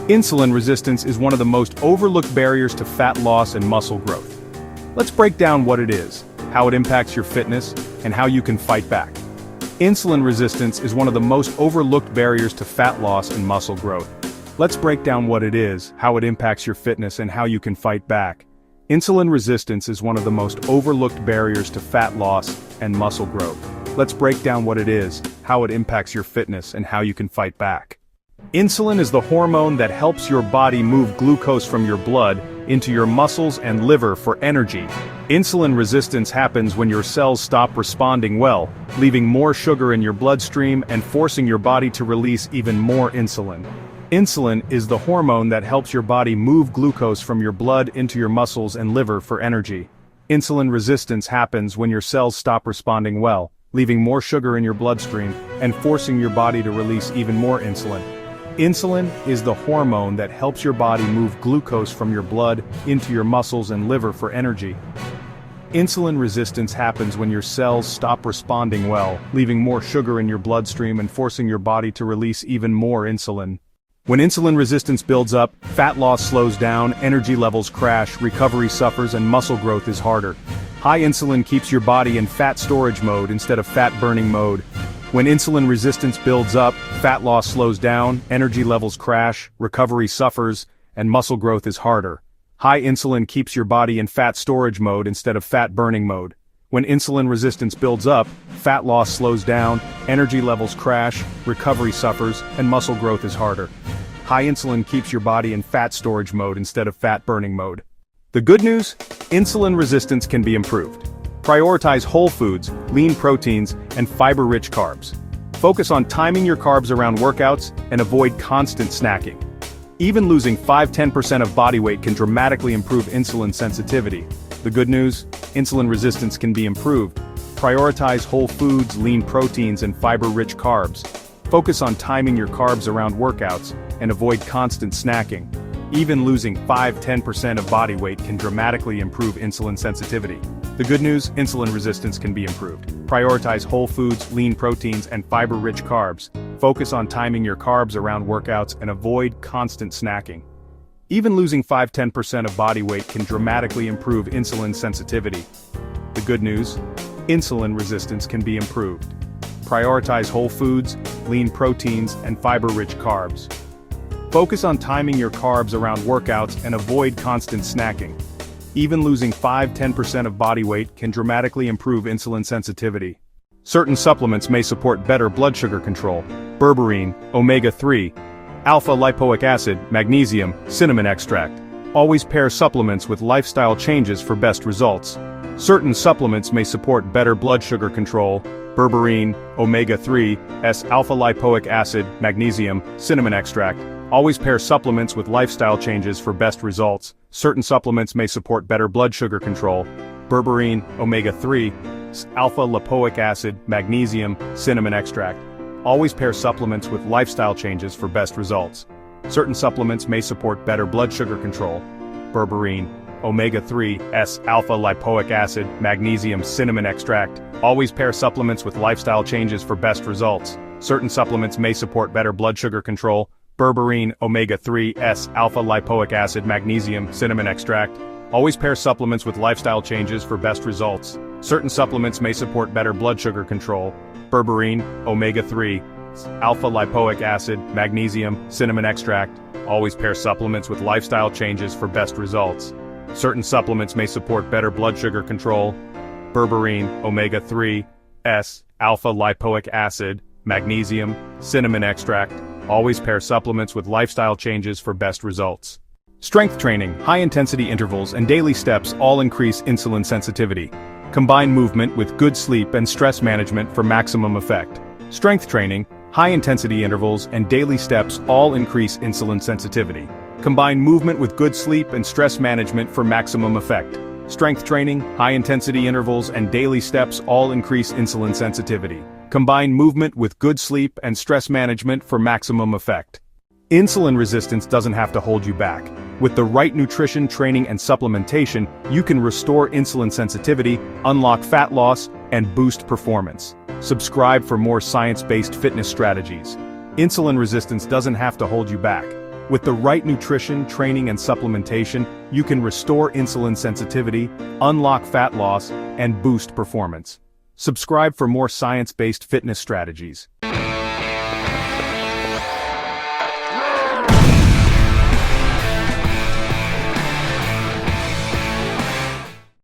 Insulin resistance is one of the most overlooked barriers to fat loss and muscle growth. Let's break down what it is, how it impacts your fitness, and how you can fight back. Insulin resistance is one of the most overlooked barriers to fat loss and muscle growth. Let's break down what it is, how it impacts your fitness, and how you can fight back. Insulin resistance is one of the most overlooked barriers to fat loss and muscle growth. Let's break down what it is, how it impacts your fitness, and how you can fight back. Insulin is the hormone that helps your body move glucose from your blood into your muscles and liver for energy. Insulin resistance happens when your cells stop responding well, leaving more sugar in your bloodstream and forcing your body to release even more insulin. Insulin is the hormone that helps your body move glucose from your blood into your muscles and liver for energy. Insulin resistance happens when your cells stop responding well, leaving more sugar in your bloodstream and forcing your body to release even more insulin. Insulin is the hormone that helps your body move glucose from your blood into your muscles and liver for energy. Insulin resistance happens when your cells stop responding well, leaving more sugar in your bloodstream and forcing your body to release even more insulin. When insulin resistance builds up, fat loss slows down, energy levels crash, recovery suffers, and muscle growth is harder. High insulin keeps your body in fat storage mode instead of fat burning mode. When insulin resistance builds up, fat loss slows down, energy levels crash, recovery suffers, and muscle growth is harder. High insulin keeps your body in fat storage mode instead of fat burning mode. When insulin resistance builds up, fat loss slows down, energy levels crash, recovery suffers, and muscle growth is harder. High insulin keeps your body in fat storage mode instead of fat burning mode. The good news? Insulin resistance can be improved. Prioritize whole foods, lean proteins, and fiber-rich carbs. Focus on timing your carbs around workouts and avoid constant snacking. Even losing 5–10% of body weight can dramatically improve insulin sensitivity. The good news? Insulin resistance can be improved. Prioritize whole foods, lean proteins, and fiber-rich carbs. Focus on timing your carbs around workouts and avoid constant snacking. Even losing 5–10% of body weight can dramatically improve insulin sensitivity. The good news? Insulin resistance can be improved. Prioritize whole foods, lean proteins, and fiber-rich carbs. Focus on timing your carbs around workouts and avoid constant snacking. Even losing 5–10% of body weight can dramatically improve insulin sensitivity. The good news? Insulin resistance can be improved. Prioritize whole foods, lean proteins, and fiber-rich carbs. Focus on timing your carbs around workouts and avoid constant snacking. Even losing 5–10% of body weight can dramatically improve insulin sensitivity. Certain supplements may support better blood sugar control. Berberine, omega-3, alpha-lipoic acid, magnesium, cinnamon extract. Always pair supplements with lifestyle changes for best results. Certain supplements may support better blood sugar control. Berberine, omega-3, alpha-lipoic acid, magnesium, cinnamon extract. Always pair supplements with lifestyle changes for best results. Certain supplements may support better blood sugar control. Berberine, omega-3, alpha-lipoic acid, magnesium, cinnamon extract. Always pair supplements with lifestyle changes for best results. Certain supplements may support better blood sugar control. Berberine, omega-3, alpha-lipoic acid, magnesium, cinnamon extract. Always pair supplements with lifestyle changes for best results. Certain supplements may support better blood sugar control. Berberine, omega-3, alpha-lipoic acid, magnesium, cinnamon extract. Always pair supplements with lifestyle changes for best results. Certain supplements may support better blood sugar control. Berberine, omega-3, alpha-lipoic acid, magnesium, cinnamon extract. Always pair supplements with lifestyle changes for best results. Certain supplements may support better blood sugar control. Berberine, omega-3, alpha-lipoic acid, magnesium, cinnamon extract. Always pair supplements with lifestyle changes for best results. Strength training, high-intensity intervals, and daily steps all increase insulin sensitivity. Combine movement with good sleep and stress management for maximum effect. Strength training, high-intensity intervals, and daily steps all increase insulin sensitivity. Combine movement with good sleep and stress management for maximum effect. Strength training, high-intensity intervals, and daily steps all increase insulin sensitivity. Combine movement with good sleep and stress management for maximum effect. Insulin resistance doesn't have to hold you back. With the right nutrition, training, and supplementation, you can restore insulin sensitivity, unlock fat loss, and boost performance. Subscribe for more science-based fitness strategies. Insulin resistance doesn't have to hold you back. With the right nutrition, training, and supplementation, you can restore insulin sensitivity, unlock fat loss, and boost performance. Subscribe for more science-based fitness strategies.